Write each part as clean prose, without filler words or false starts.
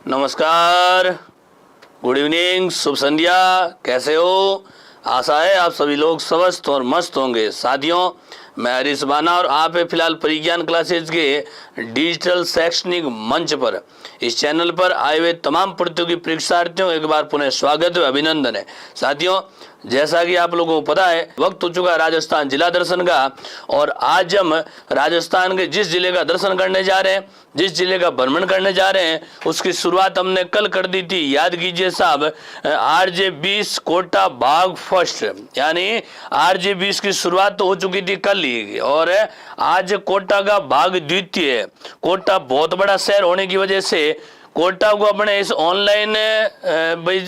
नमस्कार, good evening, शुभ संध्या। कैसे हो? आशा है आप सभी लोग स्वस्थ और मस्त होंगे। साथियों, मैं हरीश बाना और आप है फिलहाल परिज्ञान क्लासेज के डिजिटल शैक्षणिक मंच पर। इस चैनल पर आए हुए तमाम प्रतियोगी परीक्षार्थियों एक बार पुनः स्वागत है, अभिनंदन है। साथियों, जैसा कि आप लोगों को पता है, वक्त हो चुका है राजस्थान जिला दर्शन का, और आज हम राजस्थान के जिस जिले का दर्शन करने जा रहे हैं, जिस जिले का भ्रमण करने जा रहे हैं, उसकी शुरुआत हमने कल कर दी थी। याद कीजिए साहब, RJ20 कोटा भाग फर्स्ट, यानी RJ20 की शुरुआत तो हो चुकी थी कल ही, और आज कोटा का भाग द्वितीय। कोटा बहुत बड़ा शहर होने की वजह से कोटा को अपने इस ऑनलाइन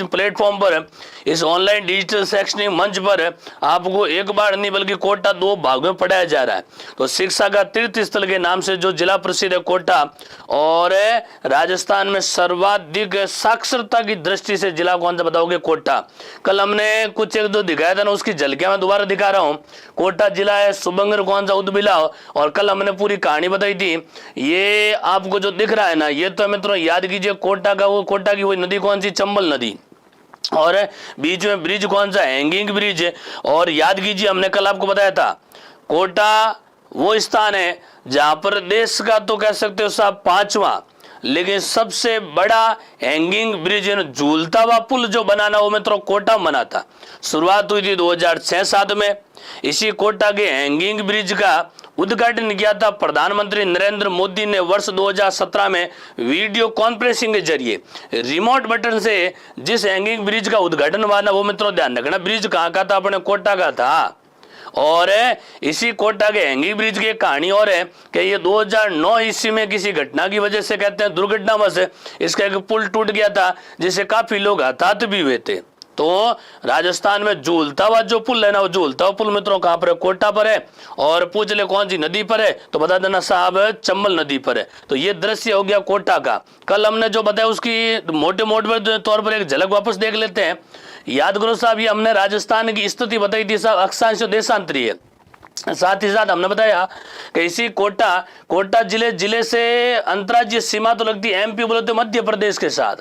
प्लेटफॉर्म पर, इस ऑनलाइन डिजिटल शैक्षणिक मंच पर आपको एक बार नहीं बल्कि कोटा 2 भागों में पढ़ाया जा रहा है। तो शिक्षा का तीर्थ स्थल के नाम से जो जिला प्रसिद्ध है कोटा, और राजस्थान में सर्वाधिक साक्षरता की दृष्टि से जिला कौन सा बताओगे? कोटा। कल हमने कुछ एक दो दिखाया था ना, उसकी झलकियां मैं दोबारा दिखा रहा हूँ। कोटा जिला है, शुभंकर कौन सा? उदबिला। और कल हमने पूरी कहानी बताई थी। ये आपको जो दिख रहा है ना, ये तो मित्रों याद कीजिए कोटा का, वो कोटा की वही नदी कौन सी? चंबल नदी। और बीच में ब्रिज कौन सा? Hanging bridge. और याद कीजिए, हमने कल आपको बताया था, कोटा वो स्थान है जहां पर देश का तो कह सकते हो साहब 5वां, लेकिन सबसे बड़ा हैंगिंग ब्रिज, झूलता हुआ पुल जो बनाना, वो मित्रों कोटा बना था। शुरुआत हुई थी 2006-07 में। इसी कोटा के हैंगिंग ब्रिज का उद्घाटन किया था प्रधानमंत्री नरेंद्र मोदी ने वर्ष 2017 में वीडियो कॉन्फ्रेंसिंग के जरिए। रिमोट बटन से जिस हैंगिंग ब्रिज का उद्घाटन हुआ ना, वो मित्रों ध्यान रखना, ब्रिज कहाँ का था? अपने कोटा का था। और इसी कोटा के हैंगिंग ब्रिज की कहानी और है कि ये 2009 ईस्वी में किसी घटना की वजह से, कहते हैं दुर्घटनावश, इसका एक पुल टूट गया था, जिससे काफी लोग हताहत भी हुए थे। तो राजस्थान में झूलता हुआ जो पुल है ना, वो झूलता हुआ पुल मित्रों कहाँ पर है? कोटा पर है। और पूछ ले कौन सी नदी पर है, तो बता देना साहब चंबल नदी पर है। तो ये दृश्य हो गया कोटा का। कल हमने जो बताया उसकी मोटे मोटे तौर पर एक झलक वापस देख लेते हैं। याद करो साहब, ये हमने राजस्थान की स्थिति बताई थी साहब, अक्षांश देशांतरीय। साथ ही साथ हमने बताया कि इसी कोटा जिले से अंतर्राज्यीय सीमा तो लगती है, MP बोले तो मध्य प्रदेश के साथ,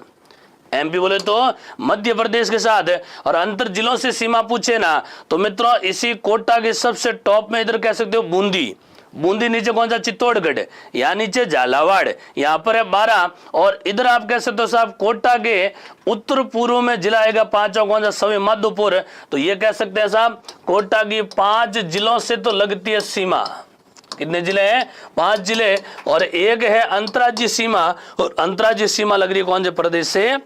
MP बोले तो मध्य प्रदेश के साथ है। और अंतर जिलों से सीमा पूछे ना, तो मित्रों इसी कोटा के सबसे टॉप में इधर कह सकते हो बूंदी, नीचे कौन सा? चित्तौड़गढ़, यहाँ नीचे झालावाड़, यहाँ पर है 12। और इधर आप कह सकते हो साहब कोटा के उत्तर पूर्व में जिला आएगा 5वां कौन सा? सवाई माधोपुर। तो ये कह सकते हैं साहब कोटा की 5 जिलों से तो लगती है सीमा। कितने जिले हैं? 5 जिले, और एक है अंतर्राज्यीय सीमा, और अंतर्राज्यीय सीमा लग रही है कौन से प्रदेश से?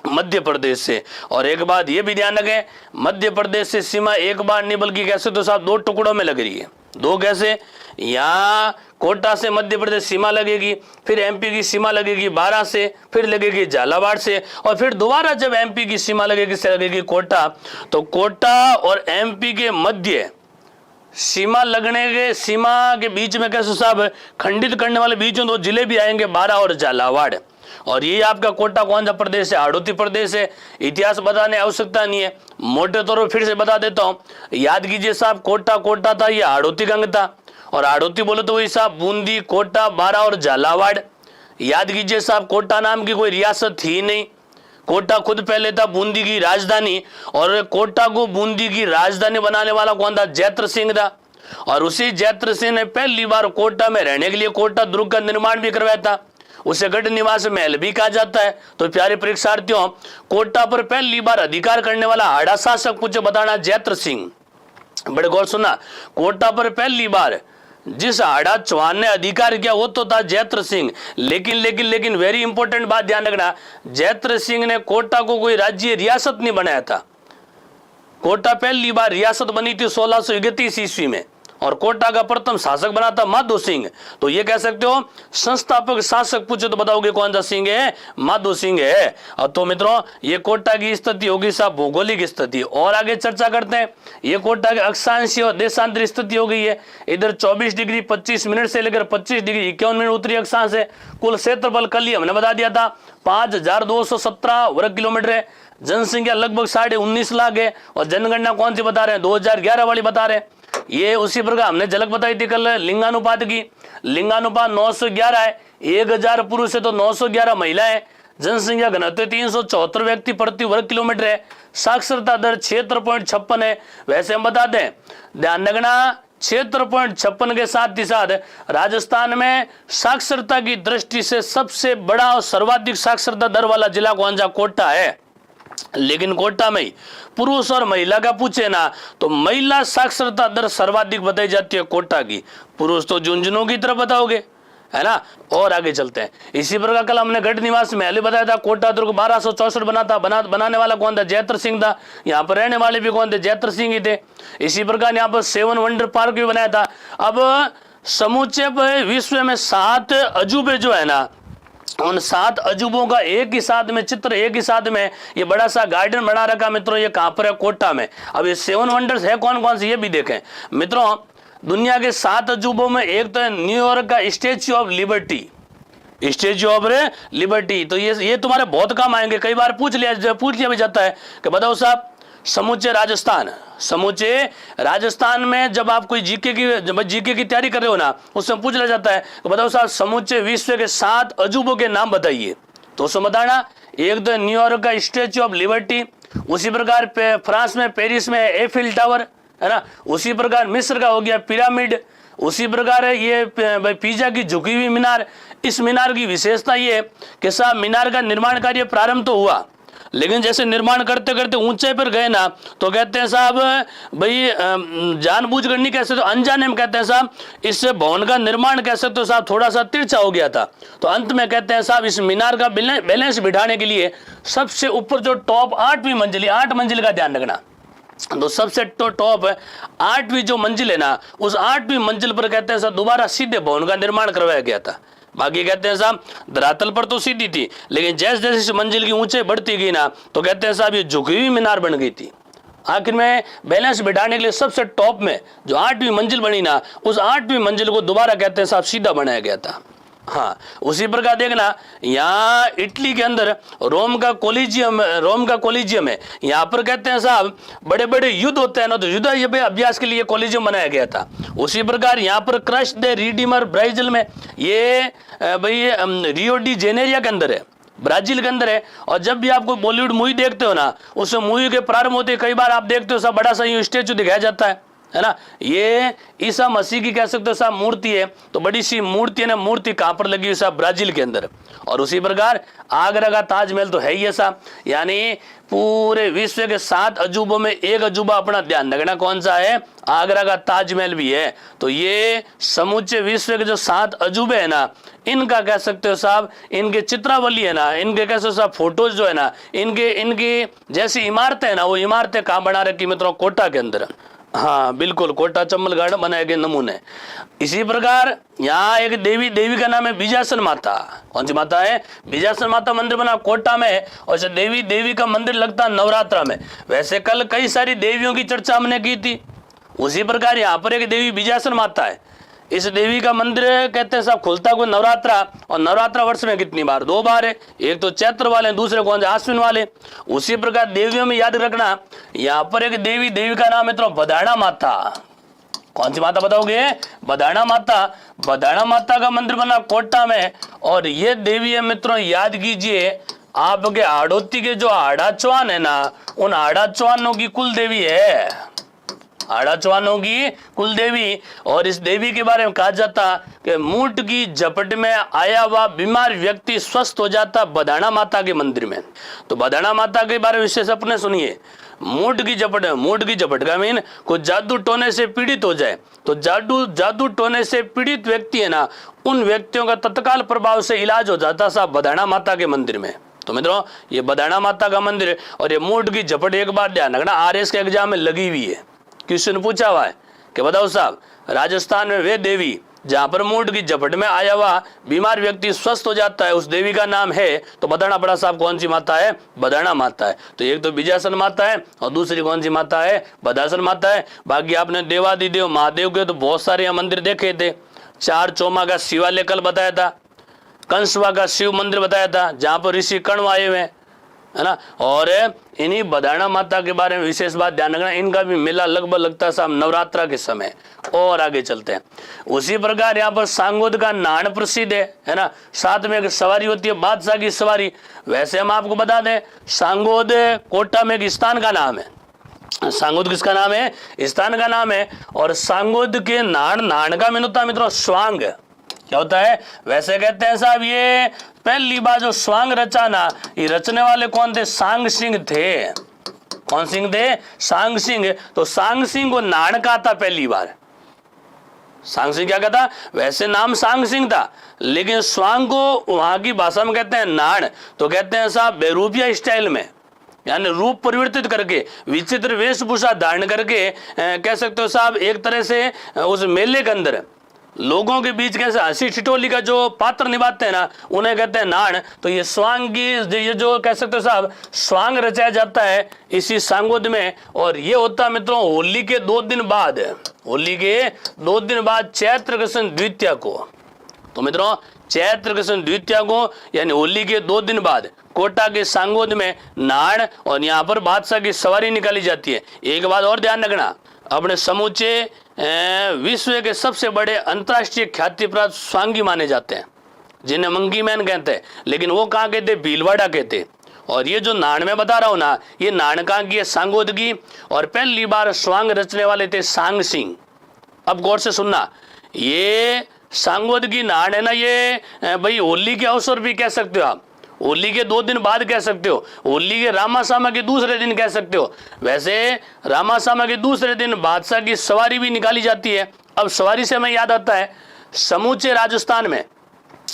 मध्य प्रदेश से। और एक बात ये भी ध्यान रखें, मध्य प्रदेश से सीमा एक बार नहीं बल्कि कैसे तो साहब 2 टुकड़ों में लग रही है। 2 कैसे? यहाँ कोटा से मध्य प्रदेश सीमा लगेगी, फिर MP की सीमा लगेगी 12 से, फिर लगेगी झालावाड़ से, और फिर दोबारा जब MP की सीमा लगेगी कोटा। तो कोटा और MP के मध्य सीमा के बीच में कैसे साहब खंडित करने वाले बीच में 2 जिले भी आएंगे, 12 और झालावाड़। और ये आपका कोटा कौन सा प्रदेश है? हाड़ौती प्रदेश है। इतिहास बताने आवश्यकता नहीं है, मोटे तौर पर फिर से बता देता हूँ। याद कीजिए साहब, कोटा था, ये हाड़ौती गंग था। और हाड़ौती बोले तो वही साहब बूंदी, कोटा, 12 और झालावाड़। याद कीजिए साहब, कोटा नाम की कोई रियासत थी नहीं। कोटा खुद पहले था बूंदी की राजधानी, और कोटा को बूंदी की राजधानी बनाने वाला कौन था? जैत्र सिंह था। और उसी जैत्र सिंह ने पहली बार कोटा में रहने के लिए कोटा दुर्ग का निर्माण भी करवाया था। उसे गढ़ निवास महल भी कहा जाता है। तो प्यारे परीक्षार्थियों, कोटा पर पहली बार अधिकार करने वाला हाड़ा शासक पूछे बताना? जैत्र सिंह। बड़े गौर सुना, कोटा पर पहली बार जिस हाड़ा चौहान ने अधिकार किया वो तो था जैत्र सिंह। लेकिन वेरी इंपॉर्टेंट बात ध्यान रखना, जैत्र सिंह ने कोटा को कोई राज्य रियासत नहीं बनाया था। कोटा पहली बार रियासत बनी थी 1631 ईस्वी में, और कोटा का प्रथम शासक बना था माधो सिंह। तो ये कह सकते हो संस्थापक शासक पूछे तो बताओगे कौन सा सिंह है? माधो सिंह है। और तो मित्रों ये कोटा की स्थिति होगी साहब भौगोलिक स्थिति। और आगे चर्चा करते हैं, ये कोटा के अक्षांशीय और देशांतरीय स्थिति हो गई है। इधर 24 डिग्री 25 मिनट से लेकर 25 डिग्री 51 मिनट उत्तरी अक्षांश है। कुल क्षेत्रफल कल ही हमने बता दिया था 5217 वर्ग किलोमीटर है। जनसंख्या लगभग 19.5 लाख है। और जनगणना कौन सी बता रहे हैं? 2011 वाली बता रहे हैं। ये उसी प्रकार हमने झलक बताई थी कल लिंगानुपात की। लिंगानुपात 911 है, 1000 पुरुष है तो 911 महिलाएं। जनसंख्या घनत्व 374 व्यक्ति प्रति वर्ग किलोमीटर है। साक्षरता दर 76.56 है। वैसे हम बता दें, ध्यान रखना 76.56 के साथ ही साथ राजस्थान में साक्षरता की दृष्टि से सबसे बड़ा और सर्वाधिक साक्षरता दर वाला जिला कौन सा? कोटा है। लेकिन कोटा में पुरुष और महिला का पूछे ना तो महिला साक्षरता दर सर्वाधिक बताई जाती है कोटा की, पुरुष तो झुंझुनू की तरफ बताओगे, है ना। और आगे चलते हैं। इसी प्रकार कल हमने गढ़ निवास महल बताया था, कोटा दुर्ग 1264 बनाने वाला कौन था? जयत्र सिंह था। यहाँ पर रहने वाले भी कौन थे? जयत्र सिंह ही थे। इसी प्रकार यहाँ पर 7 वंडर पार्क भी बनाया था। अब समूचे विश्व में 7 अजूबे जो है ना, उन 7 अजूबों का एक ही साथ में चित्र, एक ही साथ में ये बड़ा सा गार्डन बना रखा मित्रों। ये कहाँ पर है? कोटा में। अब ये 7 वंडर्स है कौन कौन से ये भी देखें मित्रों। दुनिया के 7 अजूबों में एक तो है न्यूयॉर्क का statue of liberty, statue of liberty. तो ये तुम्हारे बहुत काम आएंगे। कई बार पूछ लिया भी जाता है कि बताओ साहब, समूचे राजस्थान में जब आप कोई जीके की तैयारी कर रहे हो ना, उससे पूछ लिया जाता है कि बताओ साहब समूचे विश्व के 7 अजूबों के नाम बताइए। तो उसमें बताना, एक तो न्यूयॉर्क का स्टैच्यू ऑफ लिबर्टी, उसी प्रकार फ्रांस में पेरिस में एफिल टावर, है ना। उसी प्रकार मिस्र का हो गया पिरामिड। उसी प्रकार है ये पिज़ा की झुकी हुई मीनार। इस मीनार की विशेषता ये कि साहब मीनार का निर्माण कार्य प्रारंभ तो हुआ, लेकिन जैसे निर्माण करते करते ऊंचाई पर गए ना तो कहते हैं साहब भाई जानबूझकर नहीं कह सकते, अनजाने में कहते हैं साहब इस भवन का निर्माण कह सकते हो साहब थोड़ा सा तिरछा हो गया था। तो अंत में कहते हैं साहब इस मीनार का बैलेंस बिठाने के लिए सबसे ऊपर जो टॉप 8वीं मंजिल, 8 मंजिल का ध्यान रखना, तो सबसे टॉप 8वीं जो मंजिल है ना, उस 8वीं मंजिल पर कहते हैं साहब दोबारा सीधे भवन का निर्माण करवाया गया था। बाकी कहते हैं साहब धरातल पर तो सीधी थी, लेकिन जैसे जैसे इस मंजिल की ऊंचाई बढ़ती गई ना तो कहते हैं साहब ये झुकी हुई मीनार बन गई थी। आखिर में बैलेंस बिठाने के लिए सबसे टॉप में जो 8वीं मंजिल बनी ना, उस 8वीं मंजिल को दोबारा कहते हैं साहब सीधा बनाया गया था। हाँ, उसी प्रकार देखना यहाँ इटली के अंदर रोम का कोलिजियम है। यहाँ पर कहते हैं साहब बड़े बड़े युद्ध होते हैं ना, तो युद्ध अभ्यास के लिए कोलिजियम बनाया गया था। उसी प्रकार यहाँ पर क्रश द रिडीमर ब्राजील में, ये भाई रियो डी जेनेरिया के अंदर है, ब्राजील के अंदर है। और जब भी आप कोई बॉलीवुड मूवी देखते हो ना, उस मूवी के प्रारंभ होते कई बार आप देखते हो सब बड़ा सा यूं स्टेचू दिखाया जाता है ना। ये ईसा मसीह की कह सकते हो साहब मूर्ति है। तो बड़ी सी मूर्ति है ना, मूर्ति कहाँ पर लगी हुई साहब? ब्राजील के अंदर। और उसी प्रकार आगरा का ताजमहल तो है ही साहब। यानी पूरे विश्व के 7 अजूबों में एक अजूबा अपना ध्यान रखना कौन सा है? आगरा का ताजमहल भी है। तो ये समूचे विश्व के जो 7 अजूबे है ना, इनका कह सकते हो साहब, इनके चित्रावली है ना, इनके कैसे साहब फोटोज जो है ना, इनकी जैसी इमारतें है ना, वो इमारतें कहाँ बना रखी मित्रों? कोटा के अंदर। हाँ बिल्कुल, कोटा चम्बल गार्डन बनाए गए नमूने। इसी प्रकार यहाँ एक देवी का नाम है बीजासन माता। कौन सी माता है? बीजासन माता मंदिर बना कोटा में। और देवी का मंदिर लगता है नवरात्रा में। वैसे कल कई सारी देवियों की चर्चा हमने की थी। उसी प्रकार यहाँ पर एक देवी बीजासन माता है। इस देवी का मंदिर कहते हैं साहब खुलता कोई नवरात्रा, और नवरात्रा वर्ष में कितनी बार? 2 बार है। एक तो चैत्र वाले, दूसरे कौन से? आश्विन वाले। उसी प्रकार देवियों में याद रखना, यहाँ पर एक देवी का नाम है तो बदाणा माता। कौन सी माता बताओगे? बदाणा माता। बदाणा माता का मंदिर बना कोटा में। और ये देवी है मित्रों, याद कीजिए आपके हाड़ौती के जो हाड़ा चौहान है ना, उन हाड़ा चौहानों की कुल देवी है, हाड़ा चौहानों की कुल देवी। और इस देवी के बारे में कहा जाता कि मूठ की झपट में आया हुआ बीमार व्यक्ति स्वस्थ हो जाता बदाणा माता के मंदिर में। तो बदाणा माता के बारे में विशेष अपने सुनिए। मूठ की झपट का मीन कोई जादू टोने से पीड़ित हो जाए, तो जादू टोने से पीड़ित व्यक्ति है ना, उन व्यक्तियों का तत्काल प्रभाव से इलाज हो जाता साहब बदाणा माता के मंदिर में। तो मित्रों ये बदाणा माता का मंदिर और ये मूठ की झपट, एक बार ध्यान रखना RS के एग्जाम में लगी हुई है। क्वेश्चन पूछा हुआ है कि बताओ साहब राजस्थान में वे देवी जहां पर मूठ की झपट में आया हुआ बीमार व्यक्ति स्वस्थ हो जाता है, उस देवी का नाम है, तो बताना पड़ा साहब कौन सी माता है? बदाणा माता है। तो एक तो बीजासन माता है और दूसरी कौन सी माता है? बदासन माता है। बाकी आपने देवादिदेव महादेव के तो बहुत सारे यहाँ मंदिर देखे थे। 4 चौमा का शिवालय कल बताया था, कंसवा का शिव मंदिर बताया था जहां पर ऋषि कण्व आए हुए हैं, है ना। और इन्हीं बदाना माता के बारे में विशेष बात ध्यान रखना, इनका भी मेला लगभग लगता है साहब नवरात्रा के समय। और आगे चलते हैं। उसी प्रकार यहाँ पर सांगोद का नान प्रसिद्ध है ना। साथ में एक सवारी होती है बादशाह की सवारी। वैसे हम आपको बता दें सांगोद कोटा में एक स्थान का नाम है। सांगोद किसका नाम है? स्थान का नाम है। और सांगोद के नान का मीन होता है मित्रों स्वांग। क्या होता है? वैसे कहते हैं साहब ये पहली बार जो स्वांग रचा ना, ये रचने वाले कौन थे? सांग सिंह थे। कौन सिंह थे? सांग सिंह। तो सांग सिंह को नान कहा था पहली बार। सांग सिंह क्या कहता? वैसे नाम सांग सिंह था, लेकिन स्वांग को वहां की भाषा में कहते हैं नान। तो कहते हैं साहब बेरूपिया स्टाइल में, यानी रूप परिवर्तित करके, विचित्र वेशभूषा धारण करके, कह सकते हो साहब एक तरह से उस मेले के अंदर लोगों के बीच कैसे हंसी ठिठोली का जो पात्र निभाते हैं ना, उन्हें कहते हैं नान। तो ये स्वांग की ये जो कह सकते हो साहब स्वांग रचाया जाता है इसी सांगोद में। और ये होता है मित्रों होली के 2 दिन बाद, होली के 2 दिन बाद चैत्र कृष्ण द्वितीया को। तो मित्रों चैत्र कृष्ण द्वितीया को यानी होली के 2 दिन बाद कोटा के सांगोद में नान और यहाँ पर बादशाह की सवारी निकाली जाती है। एक बात और ध्यान रखना, अपने समूचे विश्व के सबसे बड़े अंतर्राष्ट्रीय ख्याति प्राप्त स्वांगी माने जाते हैं, जिन्हें मंकी मैन कहते हैं, लेकिन वो कहाँ के थे? भीलवाड़ा के थे। और ये जो नान में बता रहा हूँ ना, ये नान कहाँ की है? सांगोद की। और पहली बार स्वांग रचने वाले थे सांग सिंह। अब गौर से सुनना, ये सांगोद की नान है ना, ये भाई होली के अवसर भी कह सकते हो आप, होली के 2 दिन बाद कह सकते हो, होली के रामासामा के दूसरे दिन कह सकते हो। वैसे रामासामा के दूसरे दिन बादशाह की सवारी भी निकाली जाती है। अब सवारी से हमें याद आता है समूचे राजस्थान में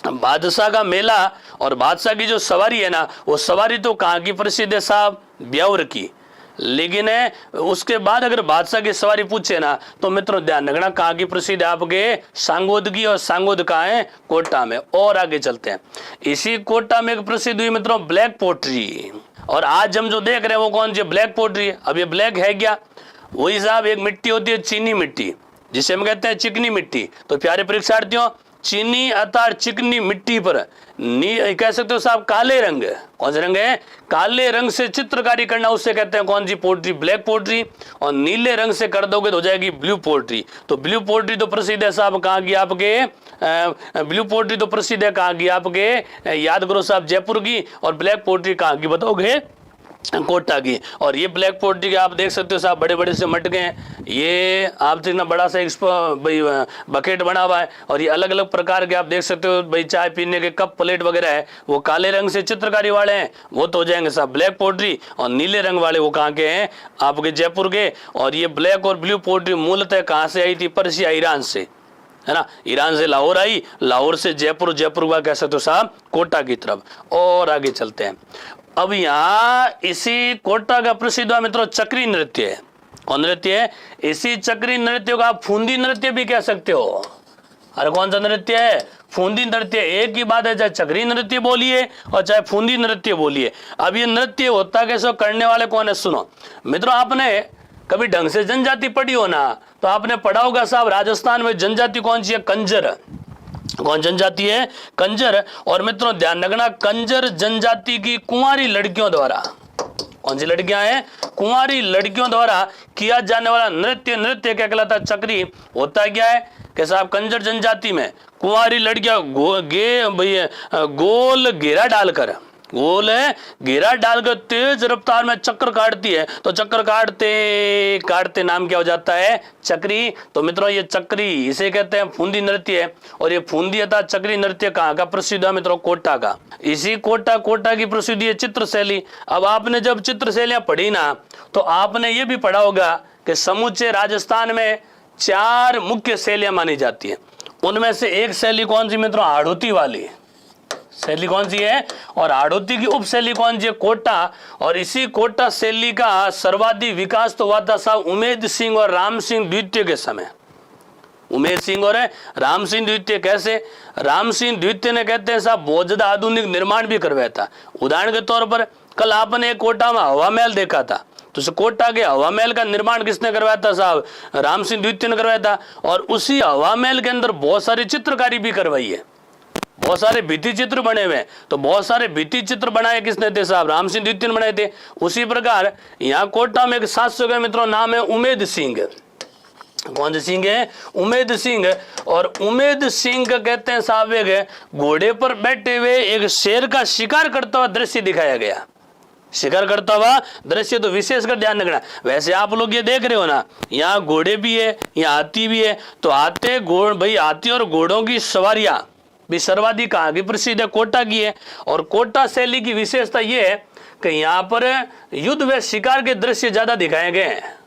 बादशाह का मेला और बादशाह की जो सवारी है ना, वो सवारी तो कहाँ की प्रसिद्ध है साहब? ब्यावर की। लेकिन उसके बाद अगर बादशाह की सवारी पूछे ना, तो मित्रों ध्यान रखना कहाँ की प्रसिद्ध है? आपके सांगोद की। और सांगोद कहाँ है? कोटा में। और आगे चलते हैं। इसी कोटा में एक प्रसिद्ध हुई मित्रों ब्लैक पोट्री। और आज हम जो देख रहे हैं वो कौन सी? Black pottery. अब ये ब्लैक है क्या? वही साहब एक मिट्टी होती है चीनी मिट्टी, जिसे हम कहते हैं चिकनी मिट्टी। तो प्यारे परीक्षार्थियों, चीनी अर्थात चिकनी मिट्टी पर कह सकते हो साहब काले रंग, कौन से रंग है? काले रंग से चित्रकारी करना, उससे कहते हैं कौन सी? Pottery, black pottery. और नीले रंग से कर दोगे तो हो जाएगी ब्लू पोट्री। तो ब्लू पोट्री तो प्रसिद्ध है साहब कहाँ की? आपके ब्लू पोट्री तो प्रसिद्ध है कहाँ की? आपके याद करो साहब जयपुर की। और ब्लैक पोट्री कहाँ की बताओगे? कोटा की। और ये ब्लैक पोट्री के आप देख सकते हो साहब बड़े बड़े से मटके हैं। ये आप देखना बड़ा सा एक बकेट बना हुआ है। और ये अलग अलग प्रकार के आप देख सकते हो भाई चाय पीने के कप प्लेट वगैरह है, वो काले रंग से चित्रकारी वाले हैं, वो तो हो जाएंगे साहब ब्लैक पोट्री। और नीले रंग वाले वो कहाँ के हैं? आपके जयपुर के। और ये ब्लैक और ब्लू पोट्री मूलतः कहाँ से आई थी? पर्सिया, ईरान से, है ना। ईरान से लाहौर आई, लाहौर से जयपुर, जयपुर का कह सकते हो साहब कोटा की तरफ। और आगे चलते हैं। अब यहाँ इसी कोटा का प्रसिद्ध मित्रों चक्री नृत्य है। कौन नृत्य है? इसी चक्री नृत्य को आप फूंदी नृत्य भी कह सकते हो। अरे कौन सा नृत्य है? फूंदी नृत्य। एक ही बात है, चाहे चक्री नृत्य बोलिए और चाहे फूंदी नृत्य बोलिए। अब ये नृत्य होता कैसे, करने वाले कौन है? सुनो मित्रों, आपने कभी ढंग से जनजाति पढ़ी हो ना, तो आपने पढ़ा होगा साहब राजस्थान में जनजाति कौन सी है? कंजर। कौन जनजाति है? कंजर। और मित्रों ध्यान रखना, कंजर जनजाति की कुंवारी लड़कियों द्वारा, कौन सी लड़कियां हैं? कुंवारी लड़कियों द्वारा किया जाने वाला नृत्य क्या कहलाता है? चक्री। होता क्या है कि साहब कंजर जनजाति में कुंवारी लड़कियां गोल घेरा डालकर तेज रफ्तार में चक्कर काटती है। तो चक्कर काटते काटते नाम क्या हो जाता है? चक्री। तो मित्रों ये चक्री इसे कहते हैं फूंदी नृत्य है। और ये फूंदी अर्थात चक्री नृत्य कहाँ का प्रसिद्ध है मित्रों? कोटा का। इसी कोटा की प्रसिद्धि है चित्रशैली। अब आपने जब चित्रशैलियां पढ़ी ना, तो आपने ये भी पढ़ा होगा कि समूचे राजस्थान में 4 मुख्य शैलियां मानी जाती है। उनमें से एक शैली कौन सी मित्रों? हाड़ौती वाली शैली कौन सी है? और हाड़ौती की उपशैली कौन सी है? कोटा। और इसी कोटा शैली का सर्वाधिक विकास तो हुआ था साहब उमेद सिंह और राम सिंह द्वितीय के समय। उमेद सिंह और राम सिंह द्वितीय। कैसे? राम सिंह द्वितीय ने कहते हैं साहब बहुत ज्यादा आधुनिक निर्माण भी करवाया था। उदाहरण के तौर पर कल आपने कोटा में हवा महल देखा था, तो कोटा के हवा महल का निर्माण किसने करवाया था साहब? राम सिंह द्वितीय ने करवाया था। और उसी हवा महल के अंदर बहुत सारी चित्रकारी भी करवाई है। बहुत सारे भित्ति चित्र बने हुए हैं। तो बहुत सारे भित्ति चित्र बनाए किसने थे साहब? राम सिंह द्वितीय ने बनाए थे। उसी प्रकार यहाँ कोटा में एक 700 का मित्रों नाम है उमेद सिंह। कौन से सिंह है? उमेद सिंह। और उमेद सिंह का कहते हैं साहब एक घोड़े पर बैठे हुए एक शेर का शिकार करता हुआ दृश्य दिखाया गया। शिकार करता हुआ दृश्य तो विशेषकर ध्यान रखना। वैसे आप लोग ये देख रहे हो ना, यहाँ घोड़े भी है, यहाँ हाथी भी है। तो हाथी और घोड़ों की सवारियां भी सर्वाधिक कहाँ की प्रसिद्ध है? कोटा की है। और कोटा शैली की विशेषता ये है कि यहाँ पर युद्ध व शिकार के दृश्य ज्यादा दिखाए गए हैं।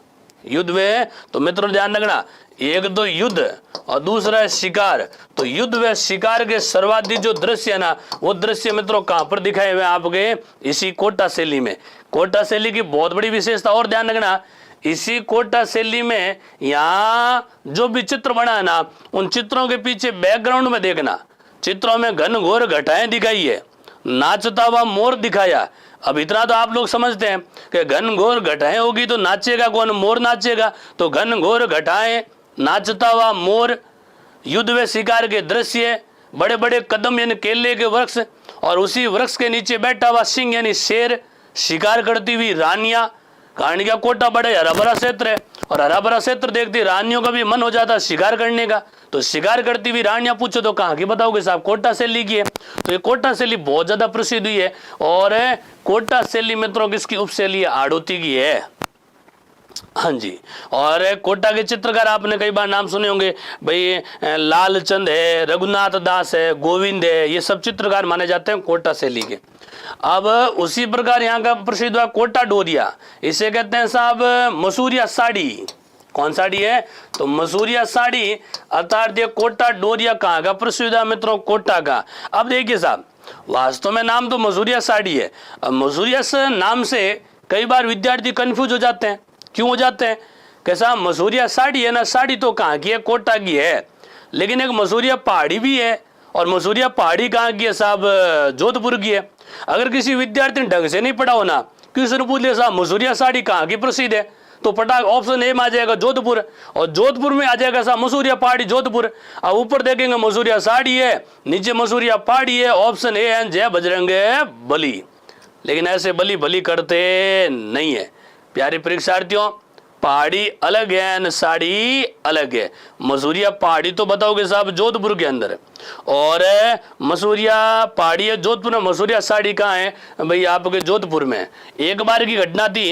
युद्ध व, तो मित्रों ध्यान रखना, एक तो युद्ध और दूसरा है शिकार। तो युद्ध व शिकार के सर्वाधिक जो दृश्य है ना, वो दृश्य मित्रों कहां पर दिखाए हुए आपके? इसी कोटा शैली में। कोटा शैली की बहुत बड़ी विशेषता और ध्यान रखना, इसी कोटा शैली में यहाँ जो भी चित्र बना है ना, उन चित्रों के पीछे बैकग्राउंड में देखना, चित्रों में घनघोर घटाएं दिखाई है, नाचता हुआ मोर दिखाया। अब इतना तो आप लोग समझते हैं कि घनघोर घटाएं होगी तो नाचेगा कौन? मोर नाचेगा। तो घनघोर घटाएं, नाचता हुआ मोर, युद्ध व शिकार के दृश्य, बड़े बड़े कदम यानी केले के वृक्ष, और उसी वृक्ष के नीचे बैठा हुआ सिंह यानी शेर, शिकार करती हुई रानियां। कहानी का कोटा बड़े हरा भरा क्षेत्र है, और हरा भरा क्षेत्र देखती रानियों का भी मन हो जाता है शिकार करने का। तो शिकार करती हुई रानियां पूछो तो कहाँ की बताओगे साहब? कोटा शैली की है। तो ये कोटा शैली बहुत ज्यादा प्रसिद्ध हुई है। और कोटा शैली मित्रों किसकी उपशैली है? आड़ोती की है। हाँ जी। और कोटा के चित्रकार आपने कई बार नाम सुने होंगे भाई, लालचंद है, रघुनाथ दास है, गोविंद है, ये सब चित्रकार माने जाते हैं कोटा शैली के। अब उसी प्रकार यहाँ का प्रसिद्ध हुआ कोटा डोरिया। इसे कहते हैं साहब मसूरिया साड़ी। कौन साड़ी है? तो मसूरिया साड़ी, अर्थात ये कोटा डोरिया कहाँ का प्रसिद्ध है मित्रों? कोटा का। अब देखिए साहब, वास्तव में नाम तो मसूरिया साड़ी है। अब मसूरिया नाम से कई बार विद्यार्थी कंफ्यूज हो जाते हैं। क्यों हो जाते हैं? कैसा मसूरिया साड़ी है ना, साड़ी तो कहाँ की है? कोटा की है। लेकिन एक मसूरिया पहाड़ी भी है, और मसूरिया पहाड़ी कहाँ की है साहब? जोधपुर की है। अगर किसी विद्यार्थी ने ढंग से नहीं पढ़ा हो ना, किसी पूछ लिया साहब मसूरिया साड़ी कहाँ की प्रसिद्ध है, तो पटाख ऑप्शन ए में आ जाएगा जोधपुर, और जोधपुर में आ जाएगा साहब मसूरिया पहाड़ी जोधपुर। अब ऊपर देखेंगे मसूरिया साड़ी है, नीचे मसूरिया पहाड़ी है, ऑप्शन ए है जय बजरंग बली। लेकिन ऐसे बली बली करते नहीं है प्यारे परीक्षार्थियों। पहाड़ी अलग है न साड़ी अलग है। मसूरिया पहाड़ी तो बताओगे साहब जोधपुर के अंदर, और मसूरिया पहाड़ी है जोधपुर में, मसूरिया साड़ी कहाँ है भाई? आपके जोधपुर में। एक बार की घटना थी,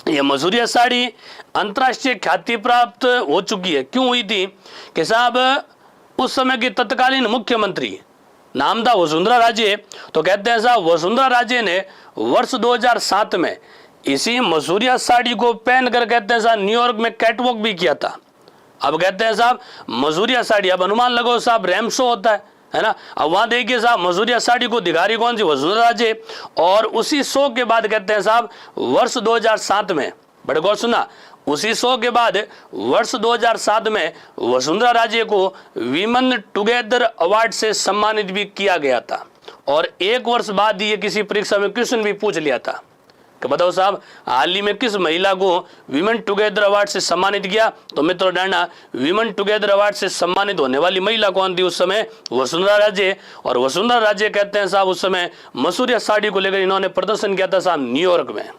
यह मसूरिया साड़ी अंतर्राष्ट्रीय ख्याति प्राप्त हो चुकी है। क्यों हुई थी कि साहब उस समय के तत्कालीन मुख्यमंत्री नाम था वसुंधरा राजे। तो कहते हैं साहब वसुंधरा राजे ने वर्ष 2007 में इसी मसूरिया साड़ी को पहन कर कहते हैं साहब न्यूयॉर्क में कैटवॉक भी किया था। अब कहते हैं साहब मसूरिया साड़ी, अब अनुमान लगाओ साहब रैम शो होता है ना। अब वहां देखिए साहब मसूरिया साड़ी को दिखा रही कौन सी? वसुंधरा राजे। और उसी शो के बाद कहते हैं साहब वर्ष 2007 में, बड़े गौर सुना, उसी शो के बाद वर्ष 2007 में वसुंधरा राजे को वीमेन टुगेदर अवार्ड से सम्मानित भी किया गया था। और एक वर्ष बाद ये किसी परीक्षा में क्वेश्चन भी पूछ लिया था कि बताओ साहब हाल ही में किस महिला को वीमेन टुगेदर अवार्ड से सम्मानित किया? तो मित्रों डाना, वीमेन टुगेदर अवार्ड से सम्मानित होने वाली महिला कौन थी उस समय? वसुंधरा राजे। और वसुंधरा राजे कहते हैं साहब उस समय मसूरिया साड़ी को लेकर इन्होंने प्रदर्शन किया था साहब न्यूयॉर्क में।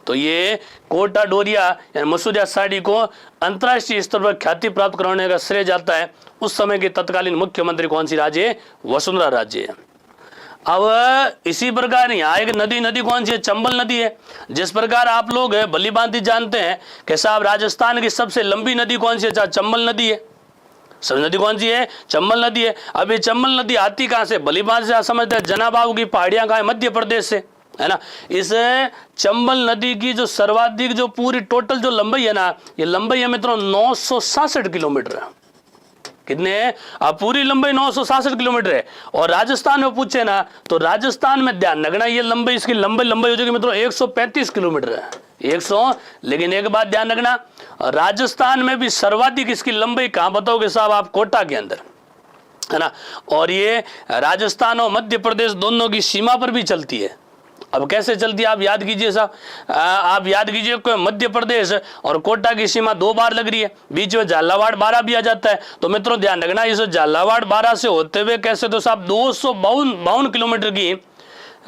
तो ये कोटा डोरिया यानी मसूरिया साड़ी को अंतर्राष्ट्रीय स्तर पर ख्याति प्राप्त कराने का श्रेय जाता है उस समय के तत्कालीन मुख्यमंत्री कौन सी राजे? वसुंधरा राजे। अब इसी प्रकार यहाँ एक नदी कौन सी है? चंबल नदी है। जिस प्रकार आप लोग भली भांति जानते हैं कि साहब राजस्थान की सबसे लंबी नदी कौन सी है? चंबल नदी है। सब नदी कौन सी है? चंबल नदी है। अब ये चंबल नदी आती कहाँ से? भली भांति से समझते हैं जनाबाबू की पहाड़ियां कहाँ है? मध्य प्रदेश से, है ना। इस चंबल नदी की जो सर्वाधिक जो पूरी टोटल जो लंबाई है ना, ये लंबाई है मित्रों 966 किलोमीटर। कितने है? अब पूरी लंबाई 966 किलोमीटर है। और राजस्थान में पूछे ना तो राजस्थान में ध्यान रखना ये लंबाई, इसकी लंबाई हो जाएगी मित्रों 135 किलोमीटर है। 100। लेकिन एक बात ध्यान रखना, राजस्थान में भी सर्वाधिक इसकी लंबाई कहां बताओगे साहब आप? कोटा के अंदर, है ना। और ये राजस्थान और मध्य प्रदेश दोनों की सीमा पर भी चलती है। अब कैसे चलती है आप याद कीजिए साहब, आप याद कीजिए कि मध्य प्रदेश और कोटा की सीमा 2 बार लग रही है, बीच में झालावाड़ बारा भी आ जाता है। तो मित्रों ध्यान रखना, इस झालावाड़ बारा से होते हुए कैसे तो साहब 252 किलोमीटर की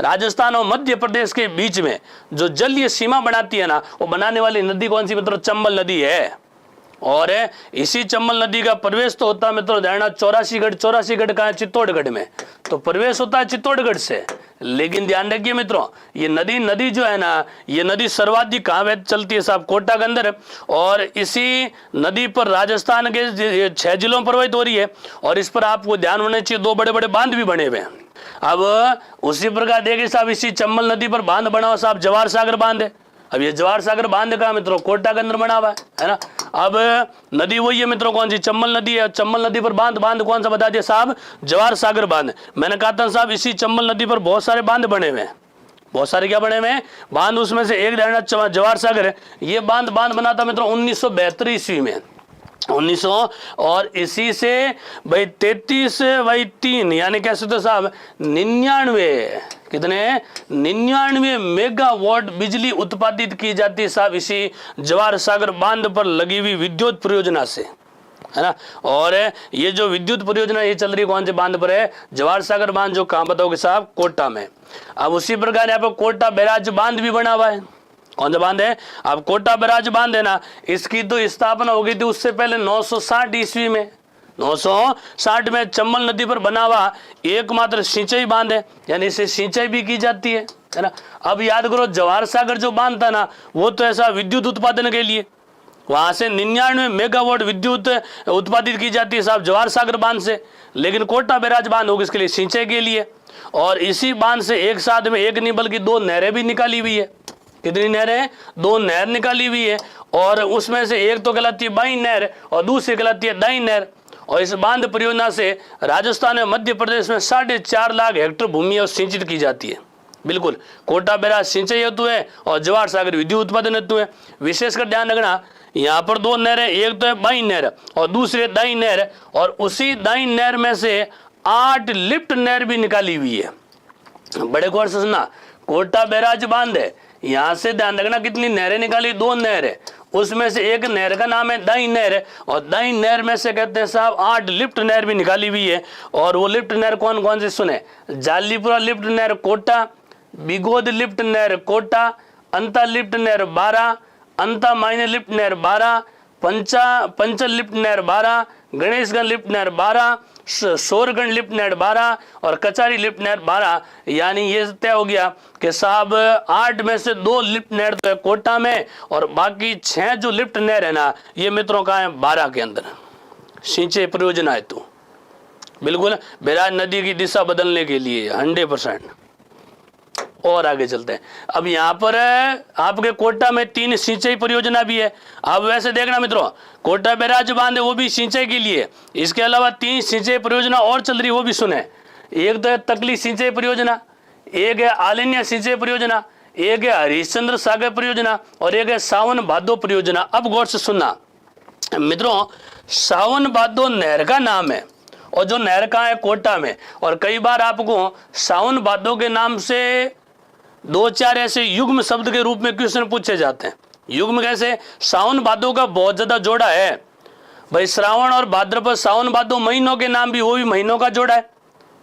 राजस्थान और मध्य प्रदेश के बीच में जो जलीय सीमा बनाती है ना, वो बनाने वाली नदी कौन सी मित्रों? चंबल नदी है। और इसी चंबल नदी का प्रवेश तो होता है मित्रों ध्यान, 84गढ़ कहाँ है? चित्तौड़गढ़ में। तो प्रवेश होता है चित्तौड़गढ़ से। लेकिन ध्यान रखिए मित्रों, ये नदी जो है ना, ये नदी सर्वाधिक कहाँ चलती है साहब? कोटा के अंदर। और इसी नदी पर राजस्थान के 6 जिलों पर प्रवाहित हो रही है। और इस पर आपको ध्यान होना चाहिए, 2 बड़े बड़े बांध भी बने हुए हैं। अब उसी प्रकार देखिए साहब, इसी चंबल नदी पर बांध बना हुआ साहब जवाहर सागर बांध है। अब ये जवाहर सागर बांध का मित्रों कोटा के अंदर बना हुआ है ना। अब नदी वही है मित्रों, कौन सी? चंबल नदी है। चंबल नदी पर बांध कौन सा बता दिया साहब? जवाहर सागर बांध। मैंने कहा था साहब, इसी चंबल नदी पर बहुत सारे बांध बने हुए हैं। बहुत सारे क्या बने हुए हैं? बांध। उसमें से एक जवाहर सागर है। ये बांध बना था मित्रों 1972 ईस्वी में, 1900। और इसी से भाई 33/3 यानी कैसे तो साहब 99, कितने? 99 मेगावाट बिजली उत्पादित की जाती है साहब इसी जवाहर सागर बांध पर लगी हुई विद्युत परियोजना से, है ना। और ये जो विद्युत परियोजना ये चल रही कौन से बांध पर है? जवाहर सागर बांध, जो कहाँ बताओगे साहब? कोटा में। अब उसी प्रकार यहाँ पर कोटा बैराज बांध भी बना हुआ है। कौन सा बांध है? अब कोटा बैराज बांध है ना, इसकी तो स्थापना हो गई थी उससे पहले 960 ईस्वी में। 960 में चंबल नदी पर बना हुआ एकमात्र सिंचाई बांध है, यानी इसे सिंचाई भी की जाती है ना। अब याद करो, जवाहर सागर जो बांध था ना, वो तो ऐसा विद्युत उत्पादन के लिए, वहां से 99 मेगावाट विद्युत उत्पादित की जाती है साहब जवाहर सागर बांध से। लेकिन कोटा बैराज बांध होगी इसके लिए, सिंचाई के लिए। और इसी बांध से एक साथ में एक नहीं बल्कि 2 नहरें भी निकाली हुई है। कितनी नहरें? 2 नहर निकाली हुई है। और उसमें से एक तो कहलाती है बाई नहर और दूसरी कहलाती है दाई नहर। और इस बांध परियोजना से राजस्थान और मध्य प्रदेश में 4.5 लाख हेक्टेयर भूमि सिंचित की जाती है। बिल्कुल, कोटा बैराज सिंचाई हेतु है और जवाहर सागर विद्युत उत्पादन हेतु है। विशेषकर ध्यान रखना, यहाँ पर 2 नहरें, एक तो है बाई नहर और दूसरी दाई नहर। और उसी दाई नहर में से 8 लिफ्ट नहर भी निकाली हुई है। बड़े गौर से सुनना, कोटा बैराज बांध है, यहाँ से ध्यान रखना कितनी नहरें निकाली? 2 नहरें। उसमें से एक नहर का नाम है दाई नहर, और दाई नहर में से कहते हैं साहब 8 लिफ्ट नहर भी निकाली हुई है। और वो लिफ्ट नहर कौन कौन से सुने? जालीपुरा लिफ्ट नहर कोटा, बिगोद लिफ्ट नहर कोटा, अंता लिफ्ट नहर बारा, अंता मायने लिफ्ट नहर बारा, पंचल लिफ्ट नहर बारा, गणेशगंज लिफ्ट नहर बारा, शोरगंज लिफ्ट नहर बारा और कचारी लिफ्ट नहर बारा। यानी ये तय हो गया कि साहब 8 में से 2 लिफ्ट नहर तो है कोटा में, और बाकी 6 जो लिफ्ट नहर है ना, ये मित्रों का है बारा के अंदर सिंचाई परियोजना है। तो बिल्कुल बैराज नदी की दिशा बदलने के लिए 100%। और आगे चलते हैं। अब यहाँ पर आपके कोटा में 3 सिंचाई परियोजना भी है। अब वैसे देखना मित्रों, कोटा बैराज बांध है वो भी सिंचाई के लिए, इसके अलावा 3 सिंचाई परियोजना और चल रही, वो भी सुने। एक तो है तकली सिंचाई परियोजना, एक है आलिन्या सिंचाई परियोजना, एक है हरिश्चंद्र सागर परियोजना और एक है सावन भादो परियोजना। अब गौर से सुनना मित्रों, सावन भादो नहर का नाम है और जो नहर कहाँ है? कोटा में। और कई बार आपको सावन भादो के नाम से 2-4 ऐसे युग्म शब्द के रूप में क्वेश्चन पूछे जाते हैं। युग्म कैसे? सावन भादो का बहुत ज्यादा जोड़ा है भाई, श्रावण और भाद्रपद, सावन भादो महीनों के नाम भी, वो भी महीनों का जोड़ा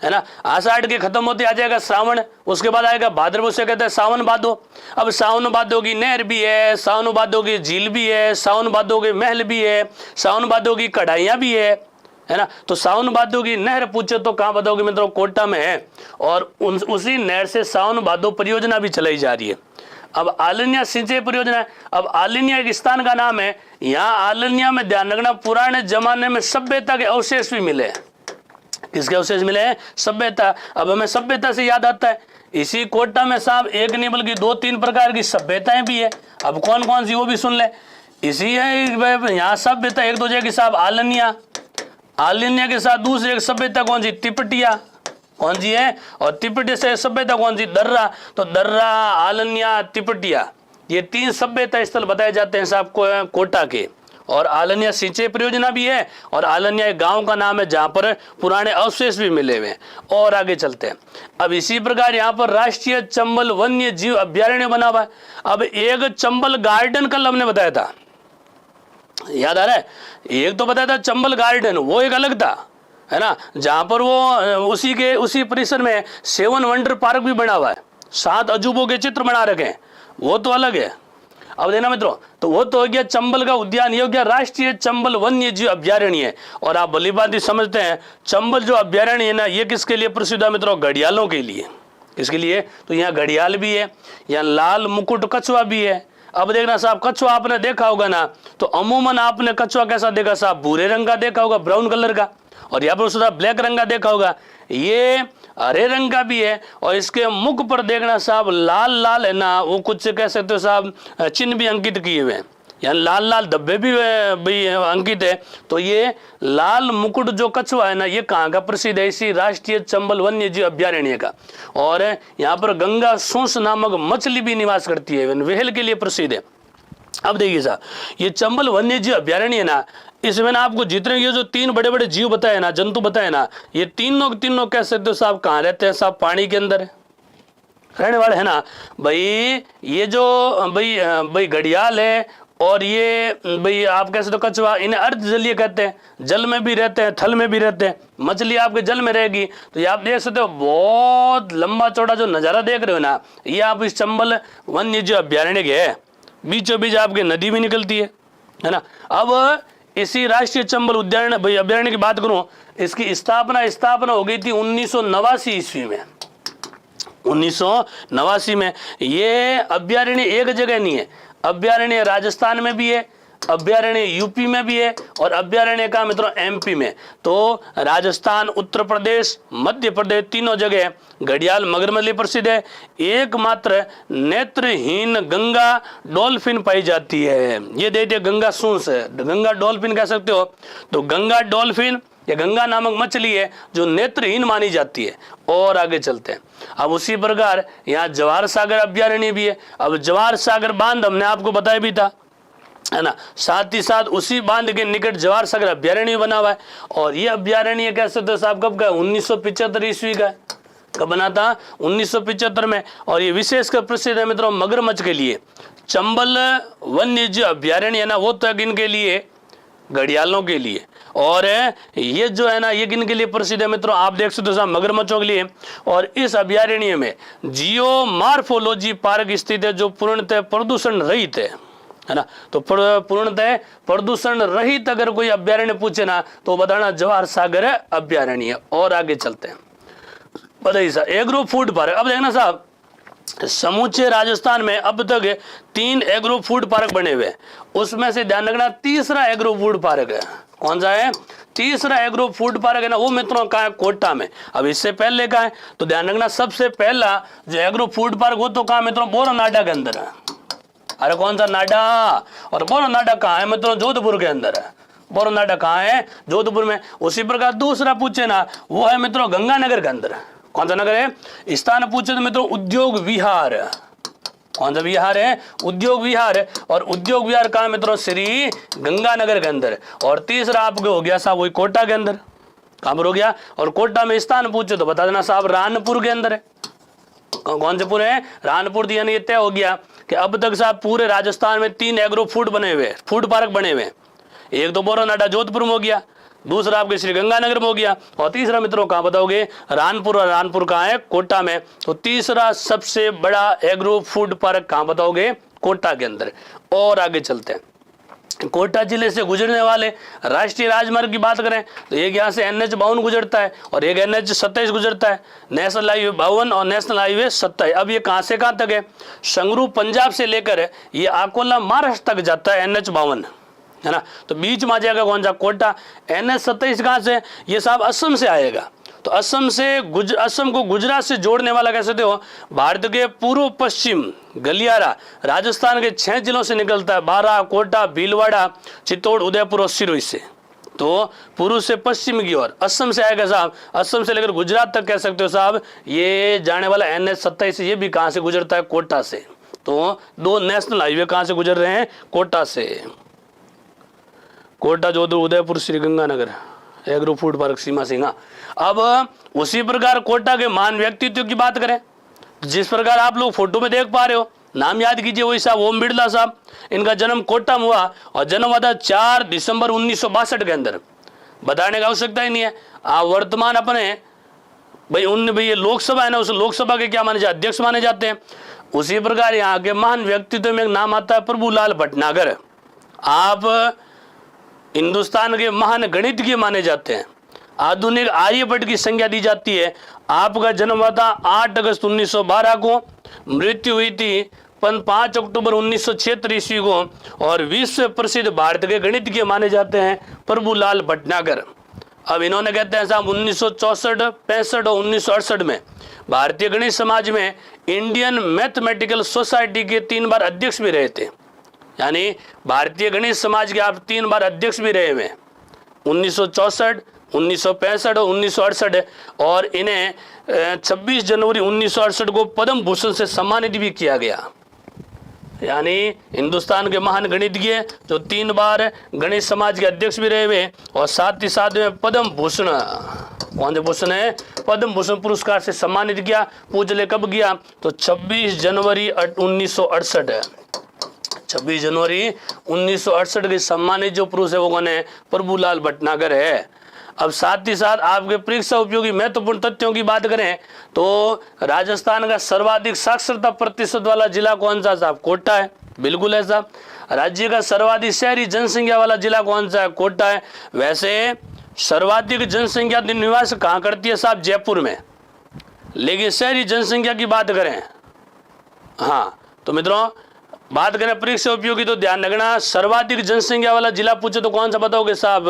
है ना। आषाढ़ के खत्म होते आ जाएगा श्रावण, उसके बाद आएगा भाद्रपद, से कहते हैं सावन भादो। अब सावन भादो की नहर भी है, सावन भादो की झील भी है, सावन भादो के महल भी है, सावन भादो की कढ़ाइयाँ भी है ना। तो सावन भादो की नहर पूछे तो कहाँ बताओगे मित्रों? कोटा में है। और उसी नहर से सावन भादो परियोजना भी चलाई जा रही है। अब आलिन्या सिंचाई परियोजना है। अब आलिन्या एक स्थान का नाम है। यहाँ आलिन्या में ध्यान रखना, पुराने जमाने में सभ्यता के अवशेष भी मिले। किसके अवशेष मिले हैं? सभ्यता। अब हमें सभ्यता से याद आता है, इसी कोटा में साहब एक नहीं बल्कि 2-3 प्रकार की सभ्यताएं भी है। अब कौन कौन सी वो भी सुन ले। इसी है यहाँ सभ्यता एक दो जगह साहब आलिन्या, आलिन्या के साथ दूसरी एक सभ्यता कौन सी? तिपटिया। कौन सी है? और तिपटिया से सभ्यता कौन सी? दर्रा। तो दर्रा, आलिन्या, तिपटिया, ये 3 सभ्यता स्थल बताए जाते हैं साहब कोटा के। और आलनिया सिंचाई परियोजना भी है, और आलनिया एक गांव का नाम है जहां पर पुराने अवशेष भी मिले हुए हैं। और आगे चलते हैं। अब इसी प्रकार यहाँ पर राष्ट्रीय चंबल वन्य जीव अभ्यारण्य बना हुआ है। अब एक चंबल गार्डन कल हमने बताया था, याद आ रहा है? एक तो बताया था चंबल गार्डन, वो एक अलग था, है ना, जहां पर वो उसी परिसर में 7 वंडर पार्क भी बना हुआ है, 7 अजूबों के चित्र बना रखे हैं, वो तो अलग है। अब देखना मित्रों, तो वो तो हो गया चंबल का उद्यान, ये हो गया राष्ट्रीय चंबल वन्य जीव अभ्यारण्य है। और आप भली भांति समझते हैं चंबल जो अभ्यारण्य है ना, ये किसके लिए प्रसिद्ध है मित्रों? घड़ियालों के लिए। किसके लिए? तो यहाँ घड़ियाल भी है, यहाँ लाल मुकुट कछुआ भी है। अब देखना साहब, कछुआ आपने देखा होगा ना, तो अमूमन आपने कछुआ कैसा देखा साहब? भूरे रंग का देखा होगा, ब्राउन कलर का, और यहाँ पर उसका ब्लैक रंग का देखा होगा, ये हरे रंग का भी है। और इसके मुख पर देखना साहब लाल लाल है ना, वो कुछ कह सकते हो साहब चिन्ह भी अंकित किए हुए हैं, यहाँ लाल लाल धब्बे भी अंकित है। तो ये लाल मुकुट जो कछुआ है ना, ये कहाँ का प्रसिद्ध है? इसी राष्ट्रीय चंबल वन्य जीव अभ्यारण्य का। और यहाँ पर गंगा सूंस नामक मछली भी निवास करती है, व्हेल के लिए प्रसिद्ध है। अब देखिए साहब, ये चंबल वन्य जीव अभ्यारण्य है ना, इसमें ना आपको जितने ये जो 3 बड़े बड़े जीव बताए ना, जंतु बताए ना, ये तीनों कह सकते हो साहब कहाँ रहते हैं? साहब पानी के अंदर रहने वाले है ना भाई। ये जो भाई घड़ियाल है, और ये भाई आप कह सकते हो कछुआ, इन्हें अर्धजलीय कहते हैं, जल में भी रहते हैं, थल में भी रहते हैं। मछली आपके जल में रहेगी। तो ये आप देख सकते हो बहुत लंबा चौड़ा जो नज़ारा देख रहे हो ना, ये आप इस चंबल वन्य जीव अभ्यारण्य के है, बीचों बीच आपके नदी भी निकलती है ना। अब इसी राष्ट्रीय चंबल उद्यान भाई अभ्यारण्य की बात करूं, इसकी स्थापना हो गई थी 1989 ईस्वी में। 1989 में। ये अभ्यारण्य एक जगह नहीं है, अभ्यारण्य राजस्थान में भी है, अभ्यारण्य यूपी में भी है, और अभ्यारण्य का मित्रों एमपी में। तो राजस्थान, उत्तर प्रदेश, मध्य प्रदेश, तीनों जगह घड़ियाल मगरमच्छ प्रसिद्ध है। एकमात्र नेत्रहीन गंगा डॉल्फिन पाई जाती है। ये देखिए गंगा सूंस है, गंगा डॉल्फिन कह सकते हो। तो गंगा डॉल्फिन या गंगा नामक मछली है जो नेत्रहीन मानी जाती है। और आगे चलते हैं। अब उसी प्रकार यहाँ जवाहर सागर अभ्यारण्य भी है। अब जवाहर सागर बांध हमने आपको बताया भी था, है ना, साथ ही साथ उसी बांध के निकट जवाहर सागर अभ्यारण्य बना हुआ है। और ये अभ्यारण्य कह सकते हो साहब कब का? 1975 ईस्वी का। कब बना था? 1975 में। और ये विशेषकर प्रसिद्ध है मित्रों मगरमच्छ के लिए। चंबल वन्य जीव अभ्यारण्य है ना, वो तो इनके लिए घड़ियालों के लिए, और ये जो है ना ये किन के लिए प्रसिद्ध है मित्रों? आप देख सकते हो साहब मगरमच्छों के लिए। और इस अभ्यारण्य में जियोमॉर्फोलॉजी पार्क स्थित है जो पूर्णतः प्रदूषण रहित है ना। तो पूर्णतः प्रदूषण रहित अगर कोई अभ्यारण्य पूछे ना तो बताना जवाहर सागर अभ्यारण्य। और आगे चलते हैं। बताइए साहब एग्रो फूड पार्क। अब देखना साहब समूचे राजस्थान में अब तक 3 एग्रो फूड पार्क बने हुए, उसमें से ध्यान रखना तीसरा एग्रो फूड पार्क है। कौन सा है? तीसरा एग्रो फूड पार्क है ना, वो मित्रों का है कोटा में। अब इससे पहले का है तो ध्यान रखना सबसे पहला जो एग्रो फूड पार्क वो तो कहा मित्रों बोरनाडा के अंदर है। अरे कौन सा नाडा? और बोरनाडा कहाँ है मित्रों? जोधपुर के अंदर है। बोरनाडा कहाँ है? जोधपुर में। उसी प्रकार दूसरा पूछे ना वो है मित्रों गंगानगर के अंदर। कौन सा नगर है? स्थान पूछे तो मित्रों उद्योग विहार। कौन सा विहार है? उद्योग विहार। और उद्योग विहार कहाँ मित्रों? श्री गंगानगर के अंदर। और तीसरा आपके हो गया साहब वही कोटा के अंदर। कहाँ पर हो गया? और कोटा में स्थान पूछे तो बता देना साहब रानपुर के अंदर है। कौन से पुर है? रानपुर। यानी ये तय हो गया कि अब तक साहब पूरे राजस्थान में 3 एग्रो फूड बने हुए, फूड पार्क बने हुए। एक तो बोरनाडा जोधपुर में हो गया, दूसरा आपके श्री गंगानगर में हो गया, और तीसरा मित्रों कहाँ बताओगे? रानपुर। और रानपुर कहाँ है? कोटा में। तो तीसरा सबसे बड़ा एग्रो फूड पार्क कहाँ बताओगे? कोटा के अंदर। और आगे चलते हैं। कोटा जिले से गुजरने वाले राष्ट्रीय राजमार्ग की बात करें तो एक यहाँ से NH 52 गुजरता है और एक NH 27 गुजरता है। नेशनल हाईवे 52 और नेशनल हाईवे 27। अब ये कहाँ से कहाँ तक है? संगरूर पंजाब से लेकर ये अकोला महाराष्ट्र तक जाता है NH 52, है ना। तो बीच में आ जाएगा कौन सा? कोटा। NH 27 कहाँ से? ये साहब असम से आएगा। तो असम को गुजरात से जोड़ने वाला कह सकते हो भारत के पूर्व पश्चिम गलियारा राजस्थान के 6 जिलों से निकलता है। बारा, कोटा, भीलवाड़ा, चित्तौड़, उदयपुर और सिरोही से। तो पूर्व से पश्चिम की ओर असम से आएगा साहब। असम से लेकर गुजरात तक कह सकते हो साहब ये जाने वाला NH 27। ये भी कहाँ से गुजरता है? कोटा से। तो 2 नेशनल हाईवे कहाँ से गुजर रहे हैं? कोटा से। Kota, Jodhpur, Udaipur, Shri Ganganagar, agro food park, Seema Singh. अब उसी प्रकार कोटा के महान व्यक्तित्व की बात करें, जिस प्रकार आप लोग फोटो में देख पा रहे हो, नाम याद कीजिए, वही साहब ओम बिरला साहब। इनका जन्म कोटा में हुआ और जन्म हुआ था 4 दिसंबर 1962 के अंदर। बताने की आवश्यकता ही नहीं है। वर्तमान अपने भाई ये लोकसभा है ना, उस लोकसभा के क्या माने जाते, अध्यक्ष माने जाते हैं। उसी प्रकार यहाँ के महान व्यक्तित्व में एक नाम आता है प्रभुलाल भटनागर। आप हिंदुस्तान के महान गणितज्ञ माने जाते हैं। आधुनिक आर्यभट्ट की संज्ञा दी जाती है। आपका जन्म हुआ था 8 अगस्त 1912 को, मृत्यु हुई थी 5 अक्टूबर 1976 ईस्वी को, और विश्व प्रसिद्ध भारत के गणितज्ञ माने जाते हैं प्रभुलाल भटनागर। अब इन्होंने कहते हैं साहब 1964, 65 और 1968 में भारतीय गणित समाज में इंडियन मैथमेटिकल सोसाइटी के 3 बार अध्यक्ष भी रहे थे। यानी भारतीय गणित समाज के आप 3 बार अध्यक्ष भी रहे हुए, 1964, 1965 और 1968, और इन्हें 26 जनवरी 1968 को पद्म भूषण से सम्मानित भी किया गया। यानी हिंदुस्तान के महान गणितज्ञ जो 3 बार गणित समाज के अध्यक्ष भी रहे हुए, और साथ ही साथ में पद्म भूषण, कौन से भूषण है, पद्म भूषण पुरस्कार से सम्मानित किया। पूछ ले कब किया, तो 26 जनवरी 1968, 26 जनवरी 1968 के सम्मानित जो पुरुष है वो कौन है, प्रभुलाल भटनागर है। अब साथ ही साथ आपके परीक्षा उपयोगी महत्वपूर्ण तथ्यों की बात करें तो राजस्थान का सर्वाधिक साक्षरता प्रतिशत वाला जिला कौन सा साहब, कोटा है, बिल्कुल है साहब। राज्य का सर्वाधिक शहरी जनसंख्या वाला जिला कौन सा है, कोटा है। वैसे सर्वाधिक जनसंख्या निवास कहाँ करती है साहब, जयपुर में, लेकिन शहरी जनसंख्या की बात करें, हाँ तो मित्रों बात करें परीक्षा उपयोगी तो ध्यान रखना, सर्वाधिक जनसंख्या वाला जिला पूछे तो कौन सा बताओगे साहब,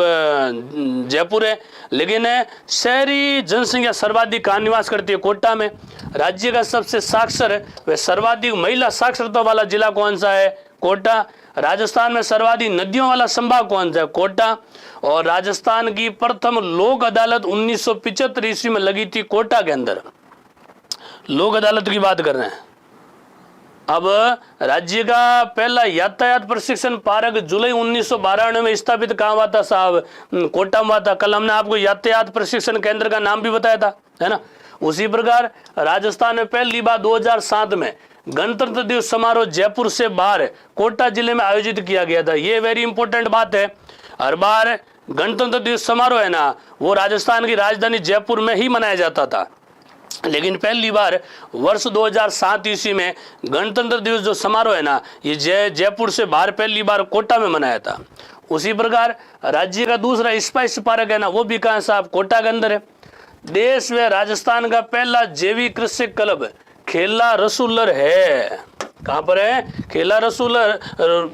जयपुर है। लेकिन शहरी जनसंख्या सर्वाधिक कहाँ निवास करती है, कोटा में। राज्य का सबसे साक्षर व सर्वाधिक महिला साक्षरता वाला जिला कौन सा है, कोटा। राजस्थान में सर्वाधिक नदियों वाला संभाग कौन सा है, कोटा। और राजस्थान की प्रथम लोक अदालत 1975 ईस्वी में लगी थी कोटा के अंदर। लोक अदालत की बात कर रहे हैं। अब राज्य का पहला यातायात प्रशिक्षण पार्क जुलाई 1992 में स्थापित कहाँ हुआ था साहब, कोटा में हुआ था। कल हमने आपको यातायात प्रशिक्षण केंद्र का नाम भी बताया था, है ना। उसी प्रकार राजस्थान में पहली बार 2007 में गणतंत्र दिवस समारोह जयपुर से बाहर कोटा जिले में आयोजित किया गया था। ये वेरी इंपॉर्टेंट बात है। हर बार गणतंत्र दिवस समारोह है ना, वो राजस्थान की राजधानी जयपुर में ही मनाया जाता था, लेकिन पहली बार वर्ष 2007 ईस्वी में गणतंत्र दिवस जो समारोह है ना, ये जयपुर से बाहर पहली बार कोटा में मनाया था। उसी प्रकार राज्य का दूसरा स्पाइस पार्क है ना, वो भी कहाँ साहब, कोटा के अंदर है। देश व राजस्थान का पहला जैविक कृषि क्लब खेला रसूलर है। कहाँ पर है, खेला रसूलर,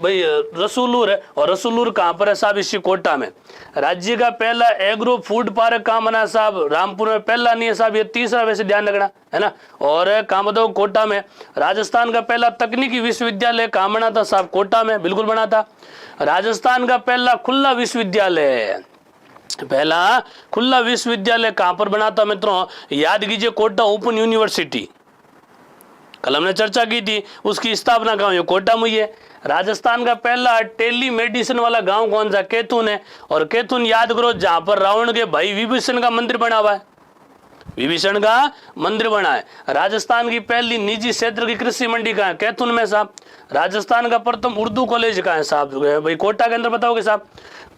भाई रसूलुर है। और रसूलुर कहाँ पर है साहब, इसी कोटा में। राज्य का पहला एग्रो फूड पार्क कहाँ बना है साहब, रामपुर में। पहला नहीं है साहब, ये तीसरा, वैसे ध्यान रखना है ना। और कहाँ बताओ, कोटा में। राजस्थान का पहला तकनीकी विश्वविद्यालय कहाँ बना था साहब, कोटा में, बिल्कुल बना था। राजस्थान का पहला खुला विश्वविद्यालय, पहला खुला विश्वविद्यालय कहाँ पर बना था मित्रों, याद कीजिए, कोटा ओपन यूनिवर्सिटी। कल हमने चर्चा की थी, उसकी स्थापना कहाँ हुई, कोटा में है। राजस्थान का पहला टेली मेडिसिन वाला गांव कौन सा, कैथून है। और कैथून याद करो, जहां पर रावण के भाई विभीषण का मंदिर बना हुआ है, विभीषण का मंदिर बना है। राजस्थान की पहली निजी क्षेत्र की कृषि मंडी कहाँ है, कैथून में साहब। राजस्थान का प्रथम उर्दू कॉलेज कहाँ है साहब, भाई कोटा के अंदर, बताओगे साहब।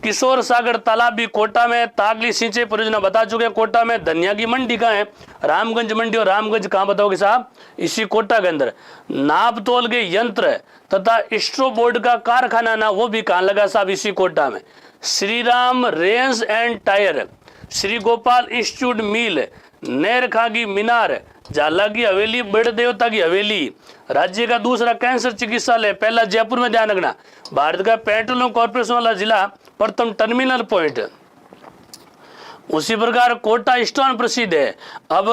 किशोर सागर तालाब भी कोटा में। तागली सिंचाई परियोजना बता चुके कोटा में। धनिया की मंडी कहाँ है, रामगंज मंडी। और रामगंज कहाँ बताओगे साहब, इसी कोटा के अंदर। नाप तोल के यंत्र तथा स्ट्रो बोर्ड का कारखाना ना, वो भी कहाँ लगा साहब, इसी कोटा में। Shri Ram range and tyre, Shri Gopal institute mill, नेरखा की मीनार, झाला की हवेली, बड़े देवता की हवेली। राज्य का दूसरा कैंसर चिकित्सालय पहला जयपुर में, ध्यान रखना। भारत का पेट्रोलियम कॉर्पोरेशन वाला जिला प्रथम टर्मिनल पॉइंट। उसी प्रकार कोटा स्टोन प्रसिद्ध है। अब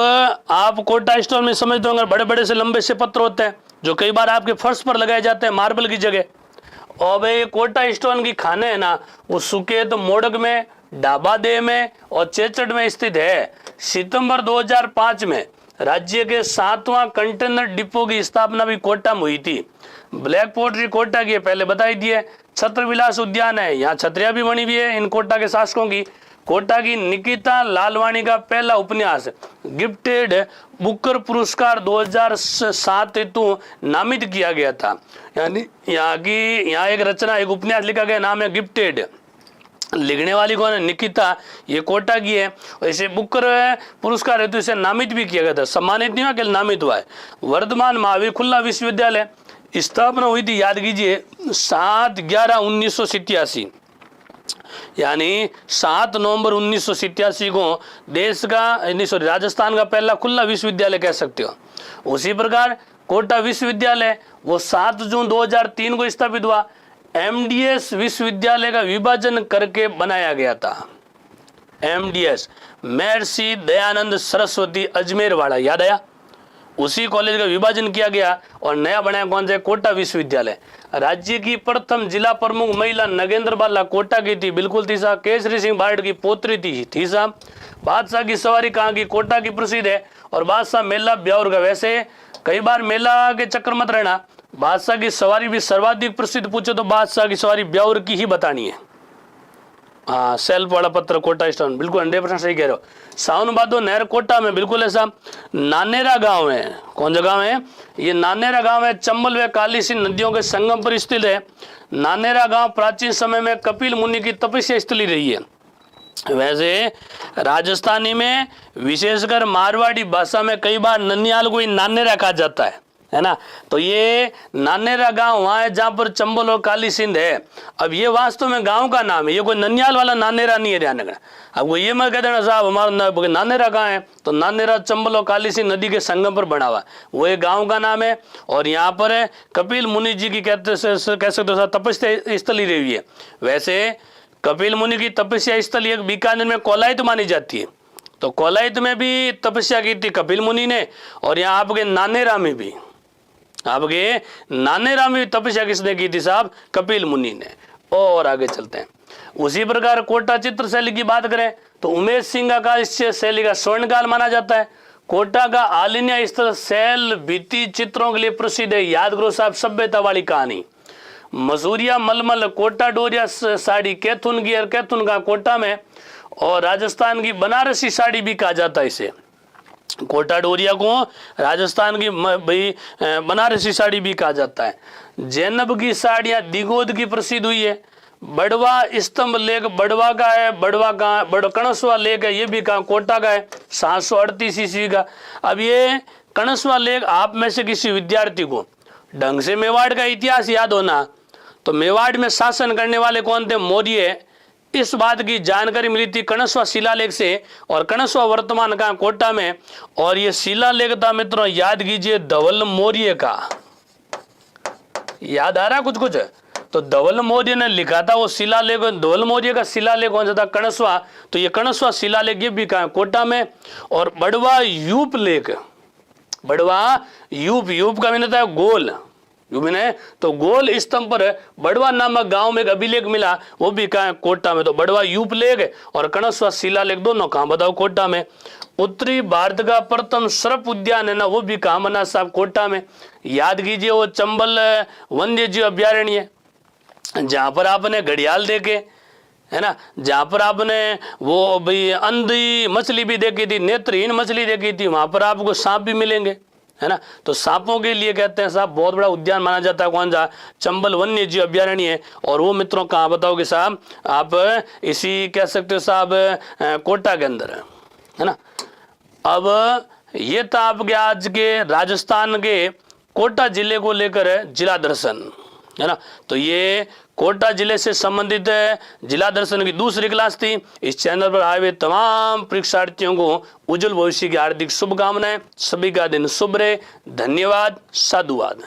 आप कोटा स्टोन में समझते होंगे, बड़े बड़े से लंबे से पत्थर होते हैं जो कई बार आपके फर्श पर लगाए जाते हैं मार्बल की जगह। और भाई कोटा स्टोन की खाने है ना, वो सुकेत मोड़क में, डाबादेह में और चेचड़ में स्थित है। सितंबर 2005 में राज्य के 7वां कंटेनर डिपो की स्थापना भी कोटा में हुई थी। ब्लैक पोट्री कोटा की है, पहले बताई दिए। छत्र विलास उद्यान है, यहाँ छत्रियां भी बनी हुई है इन कोटा के शासकों की। कोटा की निकिता लालवाणी का पहला उपन्यास गिफ्टेड बुकर पुरस्कार 2007 हेतु नामित किया गया था। यानी यहाँ एक रचना, एक उपन्यास लिखा गया, नाम है गिफ्टेड। लिखने वाली कौन है? निकिता, ये कोटा की है। ऐसे बुकर पुरस्कार हेतु इसे नामित भी किया गया था, सम्मानित नहीं हुआ, केवल नामित हुआ है। वर्धमान महावीर खुला विश्वविद्यालय स्थापना हुई थी, याद कीजिए 7/11/1987, यानी 7 नवंबर 1987 को देश का राजस्थान का पहला खुला विश्वविद्यालय कह सकते हो। उसी प्रकार कोटा विश्वविद्यालय वो 7 जून 2003 को स्थापित हुआ। MDS विश्वविद्यालय का विभाजन करके बनाया गया था। MDS महर्षि दयानंद सरस्वती अजमेर वाला, याद आया? उसी कॉलेज का विभाजन किया गया और नया बनाया कौन सा? कोटा विश्वविद्यालय। राज्य की प्रथम जिला प्रमुख महिला नगेंद्र बाला कोटा की थी, बिल्कुल थी साहब। केसरी सिंह बार्ड की पोत्री थी साहब। बादशाह की सवारी कहाँ की? कोटा की प्रसिद्ध है। और बादशाह मेला ब्यावर का, वैसे कई बार मेला के चक्कर मत रहना, बादशाह की सवारी भी सर्वाधिक प्रसिद्ध पूछे तो बादशाह की सवारी ब्यावर की ही बतानी है। हाँ, सेल्फ वाला पत्र कोटा स्टोन, बिल्कुल 100% सही कह रहे हो। सावन भादो नहर कोटा में, बिल्कुल ऐसा। नानेरा गांव है, कौन सा गांव है? ये नानेरा गांव है, चंबल व कालीसिंध नदियों के संगम पर स्थित है। नानेरा गांव प्राचीन समय में कपिल मुनि की तपस्या स्थली रही है। वैसे राजस्थानी में विशेषकर मारवाड़ी भाषा में कई बार ननियाल को ही नानेरा कहा जाता है ना। तो ये नानेरा गांव वहाँ है जहाँ पर चंबल और काली सिंध है। अब ये वास्तव में गांव का नाम है, ये कोई ननियाल वाला नानेरा नहीं है, ध्यान रखना। अब वो ये मैं कह देना साहब हमारा नानेरा कहाँ है, तो नानेरा चंबल और काली सिंध नदी के संगम पर बना हुआ, वो एक गाँव का नाम है। और यहाँ पर कपिल मुनि जी की कह सकते हो तपस्या स्थली रही है। वैसे कपिल मुनि की तपस्या स्थल एक बीकानेर में कोलायत मानी जाती है, तो कोलायत में भी तपस्या की थी कपिल मुनि ने। और यहाँ आपके नानेरा में भी, आपके नानेरा में तपस्या किसने की थी साहब? कपिल मुनि ने। और आगे चलते हैं। उसी प्रकार कोटा चित्र शैली की बात करें तो उमेश सिंह का इस शैली का स्वर्णकाल माना जाता है। कोटा का आलिन्य स्थल शैल भित्ति चित्रों के लिए प्रसिद्ध है। याद करो साहब, सभ्यता वाली कहानी। मसूरिया मलमल कोटा डोरिया साड़ी कैथुन की, और कैथुन का कोटा में। और राजस्थान की बनारसी साड़ी भी कहा जाता है इसे। कोटा डोरिया को राजस्थान की भाई बनारसी साड़ी भी कहा जाता है। जैनब की साड़ियाँ दिगोद की प्रसिद्ध हुई है। बड़वा स्तंभ लेक बड़वा का है, बड़वा का कणसवा लेक है, ये भी कहाँ? कोटा का है, 738 ईस्वी का। अब ये कणसवा लेक आप में से किसी विद्यार्थी को ढंग से मेवाड़ का इतिहास याद होना, तो मेवाड़ में शासन करने वाले कौन थे? मौर्य। इस बात की जानकारी मिली थी कणसवा शिलालेख से। और कणसवा वर्तमान का कोटा में। और ये शिलालेख था मित्रों, याद कीजिए, धवल मौर्य का। याद आ रहा कुछ कुछ? तो धवल मौर्य ने लिखा था वो शिलालेख। धवल मौर्य का शिलालेख कौन सा था? कणसवा। तो ये कणसवा शिलालेख ये भी कहाँ? कोटा में। और बड़वा यूप लेख, बड़वा यूप का मैंने था गोल, तो गोल स्तंभ पर बड़वा नामक गांव में एक अभिलेख मिला, वो भी कहाँ? कोटा में। तो बड़वा यूप लेख और कणसवा शिलालेख दोनों कहाँ बताओ? कोटा में। उत्तरी भारत का प्रथम सर्प उद्यान है ना, वो भी कहाँ बना साहब? कोटा में। याद कीजिए, वो चंबल वन्य जीव अभ्यारण्य, जहाँ पर आपने घड़ियाल देखे है ना, जहाँ पर आपने वो भाई अंधी मछली भी देखी थी, नेत्रहीन मछली देखी थी, वहाँ पर आपको सांप भी मिलेंगे, है ना। तो सांपों के लिए कहते हैं साहब बहुत बड़ा उद्यान माना जाता है कौन सा? चंबल वन्य जीव अभ्यारण्य है। और वो मित्रों कहाँ बताओगे साहब? आप इसी कह सकते हो साहब कोटा के अंदर है ना। अब ये था आपके आज के राजस्थान के कोटा जिले को लेकर जिला दर्शन, है ना। तो ये कोटा जिले से संबंधित जिला दर्शन की दूसरी क्लास थी। इस चैनल पर आए हुए तमाम परीक्षार्थियों को उज्जवल भविष्य की हार्दिक शुभकामनाएं। सभी का दिन शुभ रहे। धन्यवाद, साधुवाद।